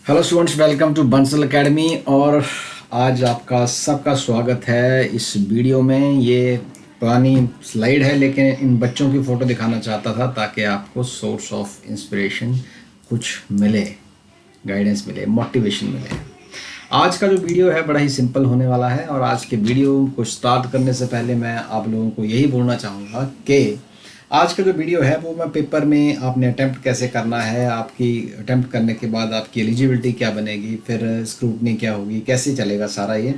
Hello students, welcome to Bansal Academy. और आज आपका सबका स्वागत है इस वीडियो में। ये पुरानी स्लाइड है लेकिन इन बच्चों की फ़ोटो दिखाना चाहता था ताकि आपको सोर्स ऑफ इंस्पिरेशन कुछ मिले, गाइडेंस मिले, मोटिवेशन मिले। आज का जो वीडियो है बड़ा ही सिंपल होने वाला है और आज के वीडियो को स्टार्ट करने से पहले मैं आप लोगों को यही बोलना चाहूँगा कि आज का जो वीडियो है वो मैं पेपर में आपने अटैम्प्ट कैसे करना है, आपकी अटैम्प्ट करने के बाद आपकी एलिजिबिलिटी क्या बनेगी, फिर स्क्रूटनी क्या होगी, कैसे चलेगा सारा ये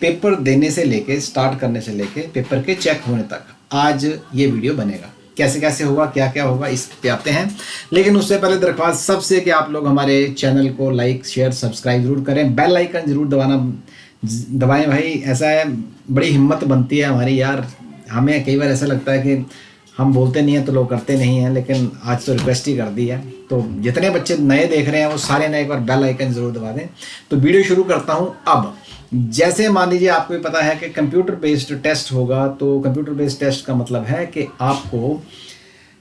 पेपर देने से लेके स्टार्ट करने से लेके पेपर के चेक होने तक आज ये वीडियो बनेगा। कैसे कैसे होगा, क्या क्या होगा, इस पे आते हैं। लेकिन उससे पहले दरख्वास्त सबसे कि आप लोग हमारे चैनल को लाइक शेयर सब्सक्राइब जरूर करें, बेल आइकन जरूर दबाएं भाई। ऐसा है, बड़ी हिम्मत बनती है हमारी यार। हमें कई बार ऐसा लगता है कि हम बोलते नहीं हैं तो लोग करते नहीं हैं, लेकिन आज तो रिक्वेस्ट ही कर दी है। तो जितने बच्चे नए देख रहे हैं वो सारे नए एक बार बेल आइकन ज़रूर दबा दें। तो वीडियो शुरू करता हूं। अब जैसे मान लीजिए आपको भी पता है कि कंप्यूटर बेस्ड टेस्ट होगा, तो कंप्यूटर बेस्ड टेस्ट का मतलब है कि आपको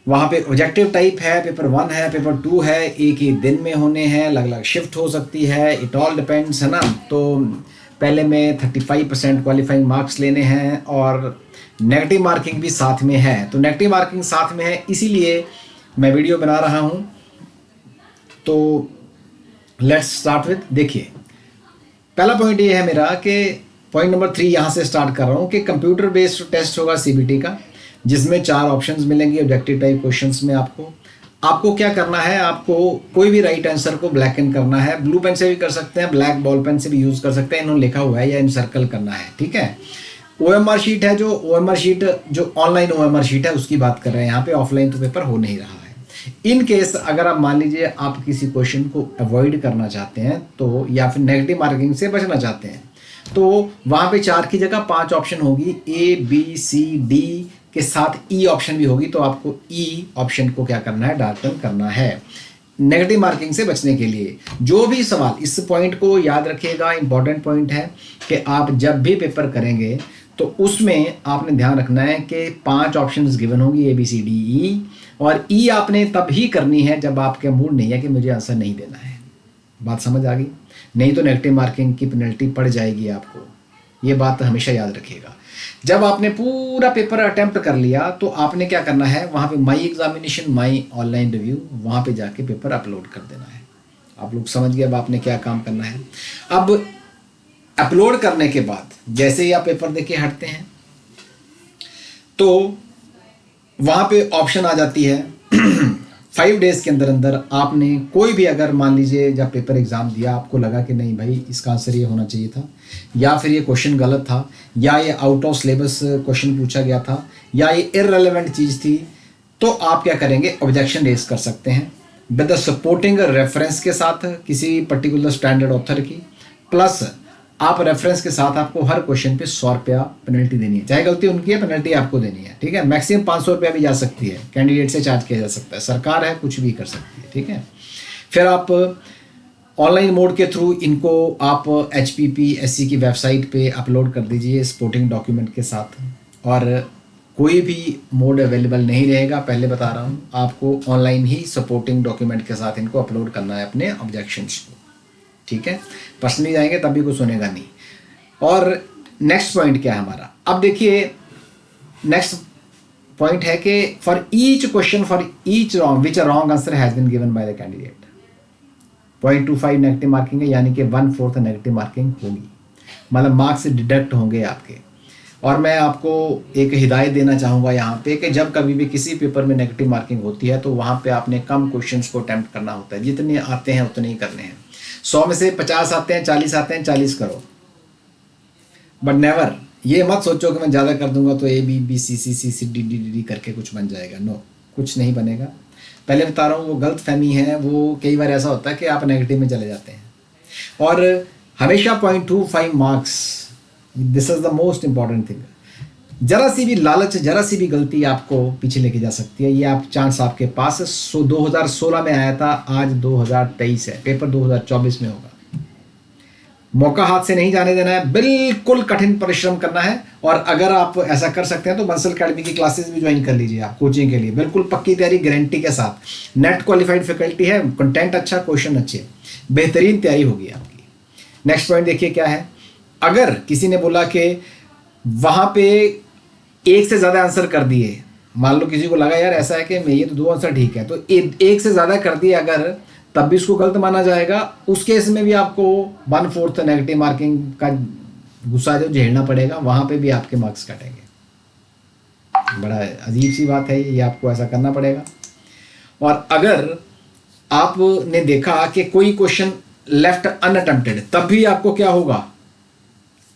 वहाँ पे ऑब्जेक्टिव टाइप है, पेपर 1 है, पेपर 2 है, एक ही दिन में होने हैं, अलग अलग शिफ्ट हो सकती है, इट ऑल डिपेंड्स, है ना। तो पहले में 35% क्वालिफाइंग मार्क्स लेने हैं और नेगेटिव मार्किंग भी साथ में है। तो नेगेटिव मार्किंग साथ में है, इसीलिए मैं वीडियो बना रहा हूँ। तो लेट्स स्टार्ट विद, देखिए पहला पॉइंट ये है मेरा कि पॉइंट नंबर 3 यहाँ से स्टार्ट कर रहा हूँ कि कंप्यूटर बेस्ड टेस्ट होगा सीबीटी का, जिसमें 4 ऑप्शंस मिलेंगे ऑब्जेक्टिव टाइप क्वेश्चंस में। आपको क्या करना है, आपको कोई भी राइट आंसर को ब्लैक एंड करना है। ब्लू पेन से भी कर सकते हैं, ब्लैक बॉल पेन से भी यूज़ कर सकते हैं, इन्होंने लिखा हुआ है या इन सर्कल करना है, ठीक है। ओएमआर शीट है, जो ओएमआर शीट जो ऑनलाइन ओएमआर शीट है उसकी बात कर रहे हैं यहाँ पे, ऑफलाइन तो पेपर हो नहीं रहा है। इन केस अगर आप मान लीजिए आप किसी क्वेश्चन को अवॉइड करना चाहते हैं तो, या फिर नेगेटिव मार्किंग से बचना चाहते हैं, तो वहाँ पे 4 की जगह 5 ऑप्शन होगी, ए बी सी डी के साथ ई ऑप्शन भी होगी। तो आपको ई ऑप्शन को क्या करना है, डार्कन करना है नेगेटिव मार्किंग से बचने के लिए। जो भी सवाल, इस पॉइंट को याद रखिएगा, इंपॉर्टेंट पॉइंट है कि आप जब भी पेपर करेंगे तो उसमें आपने ध्यान रखना है कि 5 ऑप्शंस गिवन होंगी, A B C D E, और ई आपने तब ही करनी है जब आपके मूड नहीं है कि मुझे आंसर नहीं देना है। बात समझ आ गई? नहीं तो नेगेटिव मार्किंग की पेनल्टी पड़ जाएगी आपको, ये बात हमेशा याद रखिएगा। जब आपने पूरा पेपर अटेम्प्ट कर लिया तो आपने क्या करना है, वहाँ पे my examination, my online review, वहाँ पे जाके पेपर अपलोड कर देना है। आप लोग समझ गए अब आपने क्या काम करना है। अब अपलोड करने के बाद जैसे ही आप पेपर देके हटते हैं तो वहाँ पे ऑप्शन आ जाती है 5 डेज़ के अंदर अंदर आपने कोई भी, अगर मान लीजिए जब पेपर एग्ज़ाम दिया आपको लगा कि नहीं भाई इसका आंसर ये होना चाहिए था, या फिर ये क्वेश्चन गलत था, या ये आउट ऑफ सिलेबस क्वेश्चन पूछा गया था, या ये इररेलेवेंट चीज़ थी, तो आप क्या करेंगे, ऑब्जेक्शन रेज कर सकते हैं विद द सपोर्टिंग रेफरेंस के साथ किसी पर्टिकुलर स्टैंडर्ड ऑथर की, प्लस आप रेफरेंस के साथ आपको हर क्वेश्चन पे 100 रुपया पेनल्टी देनी है। चाहे गलती उनकी है, पेनल्टी आपको देनी है, ठीक है। मैक्सिमम 500 रुपया भी जा सकती है, कैंडिडेट से चार्ज किया जा सकता है, सरकार है कुछ भी कर सकती है, ठीक है। फिर आप ऑनलाइन मोड के थ्रू इनको आप HPPSC की वेबसाइट पे अपलोड कर दीजिए सपोर्टिंग डॉक्यूमेंट के साथ। और कोई भी मोड अवेलेबल नहीं रहेगा, पहले बता रहा हूँ, आपको ऑनलाइन ही सपोर्टिंग डॉक्यूमेंट के साथ इनको अपलोड करना है अपने ऑब्जेक्शंस को, ठीक है। पर्सनली जाएंगे तब भी कुछ सुनेगा नहीं। और नेक्स्ट पॉइंट क्या है हमारा, अब देखिए नेक्स्ट पॉइंट है कि for each question, for each wrong which a wrong answer has been given by the candidate, 0.25 negative marking है, यानी कि 1/4 नेगेटिव मार्किंग होगी, मतलब मार्क्स डिडक्ट होंगे आपके। और मैं आपको एक हिदायत देना चाहूँगा यहाँ पे कि जब कभी भी किसी पेपर में नेगेटिव मार्किंग होती है तो वहाँ पे आपने कम क्वेश्चंस को अटैम्प्ट करना होता है, जितने आते हैं उतने ही करने हैं। 100 में से 50 आते हैं, 40 आते हैं, 40 करो, बट नेवर ये मत सोचो कि मैं ज़्यादा कर दूंगा तो ABBCCCD करके कुछ बन जाएगा। नो, कुछ नहीं बनेगा। पहले बता रहा हूँ, वो गलत फहमी है, वो कई बार ऐसा होता है कि आप नेगेटिव में चले जाते हैं। और हमेशा 0.25 marks, this is the most important thing. जरा सी भी लालच, जरा सी भी गलती आपको पीछे लेके जा सकती है। ये आप चांस आपके पास है। 2016 में आया था, आज 2023 है, पेपर 2024 में होगा। मौका हाथ से नहीं जाने देना है, बिल्कुल कठिन परिश्रम करना है। और अगर आप ऐसा कर सकते हैं तो बंसल एकेडमी की क्लासेस भी ज्वाइन कर लीजिए आप कोचिंग के लिए, बिल्कुल पक्की तैयारी गारंटी के साथ। नेट क्वालिफाइड फैकल्टी है, कंटेंट अच्छा, क्वेश्चन अच्छे। बेहतरीन तैयारी होगी आपकी। नेक्स्ट पॉइंट देखिए क्या है। अगर किसी ने बोला कि वहाँ पे एक से ज़्यादा आंसर कर दिए, मान लो किसी को लगा यार ऐसा है कि मैं ये तो 2 आंसर ठीक है, तो एक से ज़्यादा कर दिए अगर, तब भी उसको गलत माना जाएगा। उस केस में भी आपको 1/4 नेगेटिव मार्किंग का गुस्सा जो झेलना पड़ेगा, वहाँ पे भी आपके मार्क्स कटेंगे। बड़ा अजीब सी बात है ये, आपको ऐसा करना पड़ेगा। और अगर आपने देखा कि कोई क्वेश्चन लेफ्ट अनअटेम्प्टेड, तब भी आपको क्या होगा,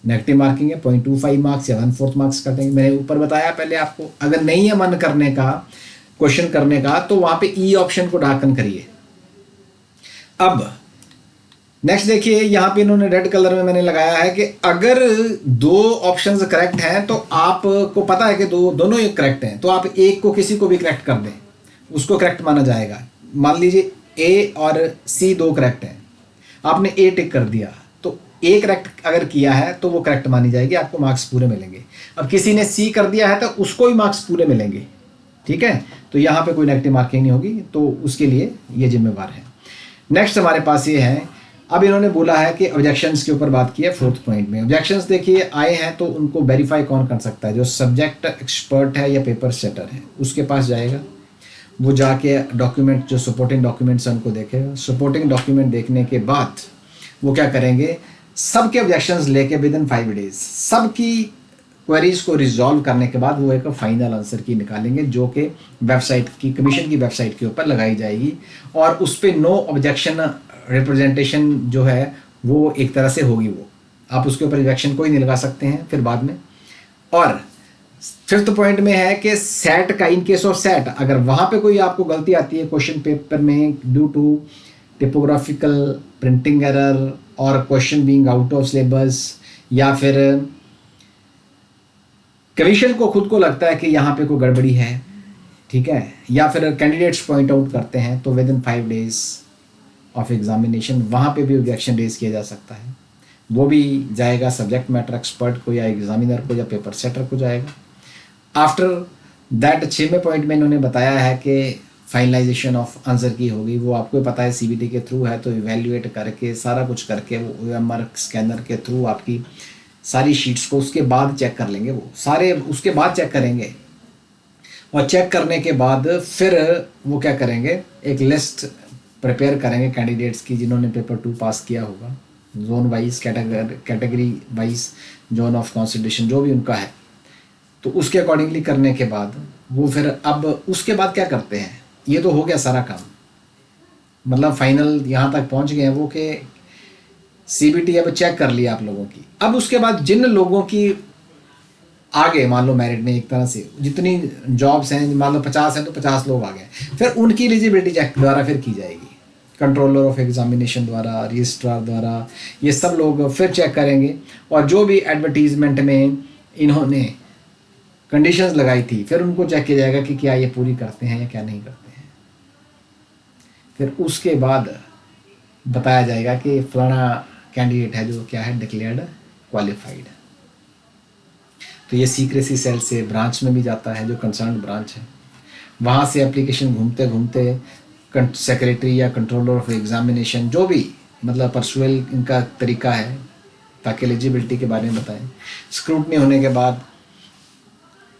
नेगेटिव मार्किंग है, 0.25 मार्क्स या 1/4 मार्क्स कटेंगे। मैंने ऊपर बताया पहले आपको, अगर नहीं है मन करने का क्वेश्चन करने का, तो वहां पे ई ऑप्शन को ढाकन करिए। अब नेक्स्ट देखिए, यहां पे इन्होंने रेड कलर में मैंने लगाया है कि अगर 2 ऑप्शंस करेक्ट हैं तो आपको पता है कि दोनों ही करेक्ट हैं, तो आप एक को किसी को भी करेक्ट कर दें, उसको करेक्ट माना जाएगा। मान लीजिए ए और सी 2 करेक्ट हैं, आपने ए टिक कर दिया, तो ए करेक्ट अगर किया है तो वो करेक्ट मानी जाएगी, आपको मार्क्स पूरे मिलेंगे। अब किसी ने सी कर दिया है तो उसको ही मार्क्स पूरे मिलेंगे, ठीक है। तो यहाँ पे कोई नेगेटिव मार्किंग नहीं होगी, तो उसके लिए ये जिम्मेवार है। नेक्स्ट हमारे पास ये है, अब इन्होंने बोला है कि ऑब्जेक्शंस के ऊपर बात की है 4th पॉइंट में। ऑब्जेक्शंस देखिए आए हैं तो उनको वेरीफाई कौन कर सकता है, जो सब्जेक्ट एक्सपर्ट है या पेपर सेटर है उसके पास जाएगा, वो जाके डॉक्यूमेंट जो सपोर्टिंग डॉक्यूमेंट्स हैं उनको देखेगा। सपोर्टिंग डॉक्यूमेंट देखने के बाद वो क्या करेंगे, सबके ऑब्जेक्शंस लेके विदिन 5 डेज सबकी क्वेरीज को रिजॉल्व करने के बाद वो एक फाइनल आंसर की निकालेंगे, जो कि वेबसाइट की, कमीशन की वेबसाइट के ऊपर लगाई जाएगी। और उस पर नो ऑब्जेक्शन रिप्रेजेंटेशन जो है वो एक तरह से होगी, वो आप उसके ऊपर ऑब्जेक्शन कोई नहीं लगा सकते हैं फिर बाद में। और 5th पॉइंट में है कि सेट का, इन केस ऑफ सेट, अगर वहाँ पे कोई आपको गलती आती है क्वेश्चन पेपर में ड्यू टू टिपोग्राफिकल प्रिंटिंग एरर और question being out of syllabus, या फिर कमीशन को खुद को लगता है कि यहाँ पे कोई गड़बड़ी है, ठीक है, या फिर कैंडिडेट्स पॉइंट आउट करते हैं, तो with in 5 days of examination वहाँ पे भी ऑब्जेक्शन रेज किया जा सकता है। वो भी जाएगा सब्जेक्ट मैटर एक्सपर्ट को या एग्जामिनर को या पेपर सेटर को जाएगा। आफ्टर दैट 6वें पॉइंट में इन्होंने बताया है कि फाइनलाइजेशन ऑफ आंसर की होगी, वो आपको पता है सीबीटी के थ्रू है, तो इवेल्युएट करके सारा कुछ करके वो ओएमआर स्कैनर के थ्रू आपकी सारी शीट्स को उसके बाद चेक कर लेंगे, वो सारे उसके बाद चेक करेंगे। और चेक करने के बाद फिर वो क्या करेंगे, एक लिस्ट प्रिपेयर करेंगे कैंडिडेट्स की जिन्होंने पेपर 2 पास किया होगा, zone wise, category wise, zone of consideration जो भी उनका है, तो उसके अकॉर्डिंगली करने के बाद वो फिर, अब उसके बाद क्या करते हैं, ये तो हो गया सारा काम, मतलब फाइनल यहाँ तक पहुँच गए हैं वो कि सीबीटी अब चेक कर लिया आप लोगों की। अब उसके बाद जिन लोगों की आगे मान लो मेरिट में, एक तरह से जितनी जॉब्स हैं, मान लो 50 हैं तो 50 लोग आ गए, फिर उनकी एलिजिबिलिटी चेक द्वारा फिर की जाएगी, कंट्रोलर ऑफ एग्जामिनेशन द्वारा, रजिस्ट्रार द्वारा, ये सब लोग फिर चेक करेंगे। और जो भी एडवर्टीजमेंट में इन्होंने कंडीशंस लगाई थी, फिर उनको चेक किया जाएगा कि क्या ये पूरी करते हैं या क्या नहीं करते हैं। फिर उसके बाद बताया जाएगा कि फलाना कैंडिडेट है जो क्या है, डिक्लेयर्ड क्वालिफाइड। तो ये सीक्रेसी सेल से ब्रांच में भी जाता है, जो कंसर्न ब्रांच है, वहाँ से एप्लीकेशन घूमते घूमते सेक्रेटरी या कंट्रोलर ऑफ एग्जामिनेशन, जो भी मतलब परसुअल इनका तरीका है ताकि एलिजिबिलिटी के बारे में बताएं। स्क्रूटनी होने के बाद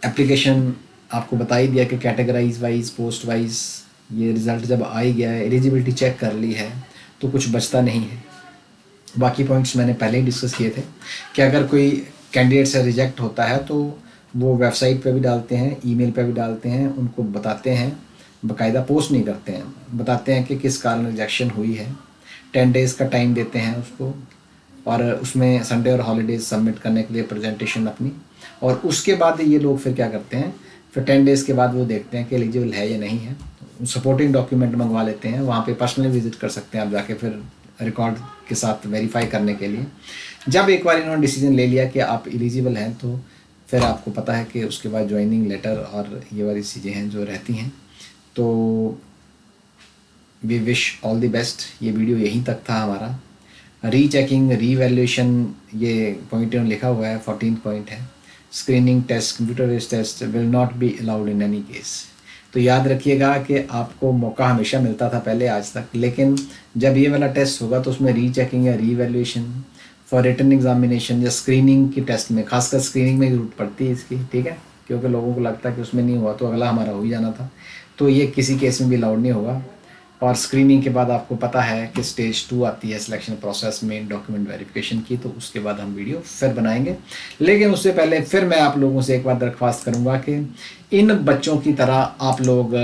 एप्लीकेशन आपको बता ही दिया कि कैटेगराइज वाइज, पोस्ट वाइज, ये रिज़ल्ट जब आ ही गया है, एलिजिबिलिटी चेक कर ली है, तो कुछ बचता नहीं है। बाकी पॉइंट्स मैंने पहले ही डिस्कस किए थे कि अगर कोई कैंडिडेट से रिजेक्ट होता है तो वो वेबसाइट पे भी डालते हैं, ईमेल पे भी डालते हैं, उनको बताते हैं, बाकायदा पोस्ट नहीं करते हैं, बताते हैं कि किस कारण रिजेक्शन हुई है, 10 डेज़ का टाइम देते हैं उसको, और उसमें संडे और हॉलीडेज सबमिट करने के लिए प्रेजेंटेशन अपनी। और उसके बाद ये लोग फिर क्या करते हैं, फिर 10 डेज़ के बाद वो देखते हैं कि एलिजिबल है या नहीं है, सपोर्टिंग डॉक्यूमेंट मंगवा लेते हैं, वहाँ पे पर्सनली विजिट कर सकते हैं आप जाके, फिर रिकॉर्ड के साथ वेरीफाई करने के लिए। जब एक बार इन्होंने डिसीजन ले लिया कि आप एलिजिबल हैं, तो फिर आपको पता है कि उसके बाद ज्वाइनिंग लेटर और ये वाली चीज़ें हैं जो रहती हैं। तो we wish all the best. ये वीडियो यहीं तक था हमारा। रीचेकिंग, रीवैल्यूएशन, ये पॉइंट इन्होंने लिखा हुआ है, 14th पॉइंट है। Screening test, computer based test will not be allowed in any case. तो याद रखिएगा कि आपको मौका हमेशा मिलता था पहले आज तक, लेकिन जब ये वाला टेस्ट होगा तो उसमें रीचेकिंग या रीवैल्यूएशन फॉर रिटन एग्जामिनेशन या स्क्रीनिंग की टेस्ट में, खासकर स्क्रीनिंग में ज़रूरत पड़ती है इसकी, ठीक है, क्योंकि लोगों को लगता है कि उसमें नहीं हुआ तो अगला हमारा हो ही जाना था। तो ये किसी केस में भी अलाउड नहीं होगा। और स्क्रीनिंग के बाद आपको पता है कि स्टेज 2 आती है सिलेक्शन प्रोसेस में डॉक्यूमेंट वेरिफिकेशन की, तो उसके बाद हम वीडियो फिर बनाएंगे। लेकिन उससे पहले फिर मैं आप लोगों से एक बार दरख्वास्त करूंगा कि इन बच्चों की तरह आप लोग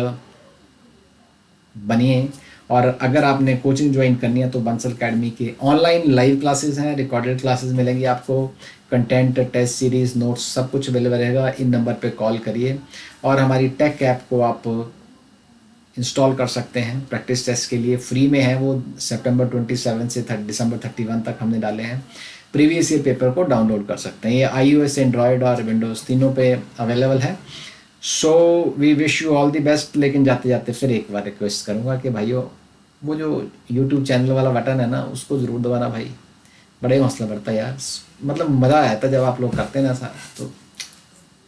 बनिए। और अगर आपने कोचिंग ज्वाइन करनी है तो बंसल अकेडमी के ऑनलाइन लाइव क्लासेस हैं, रिकॉर्डेड क्लासेस मिलेंगी आपको, कंटेंट, टेस्ट सीरीज़, नोट्स सब कुछ अवेलेबल रहेगा। इन नंबर पे कॉल करिए और हमारी टेक ऐप को आप इंस्टॉल कर सकते हैं प्रैक्टिस टेस्ट के लिए, फ्री में है वो। सितंबर 27 से दिसंबर 31 तक हमने डाले हैं। प्रीवियस ईयर पेपर को डाउनलोड कर सकते हैं, ये iOS, एंड्रॉयड और विंडोज़ तीनों पे अवेलेबल है। So we wish you all the best. लेकिन जाते जाते फिर एक बार रिक्वेस्ट करूँगा कि भाइयों, वो जो यूट्यूब चैनल वाला बटन है ना, उसको ज़रूर दबाना भाई, बड़ा ही हौसला बढ़ता है यार। मतलब मज़ा आता है जब आप लोग करते हैं ना ऐसा, तो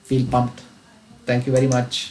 feel pumped. Thank you very much.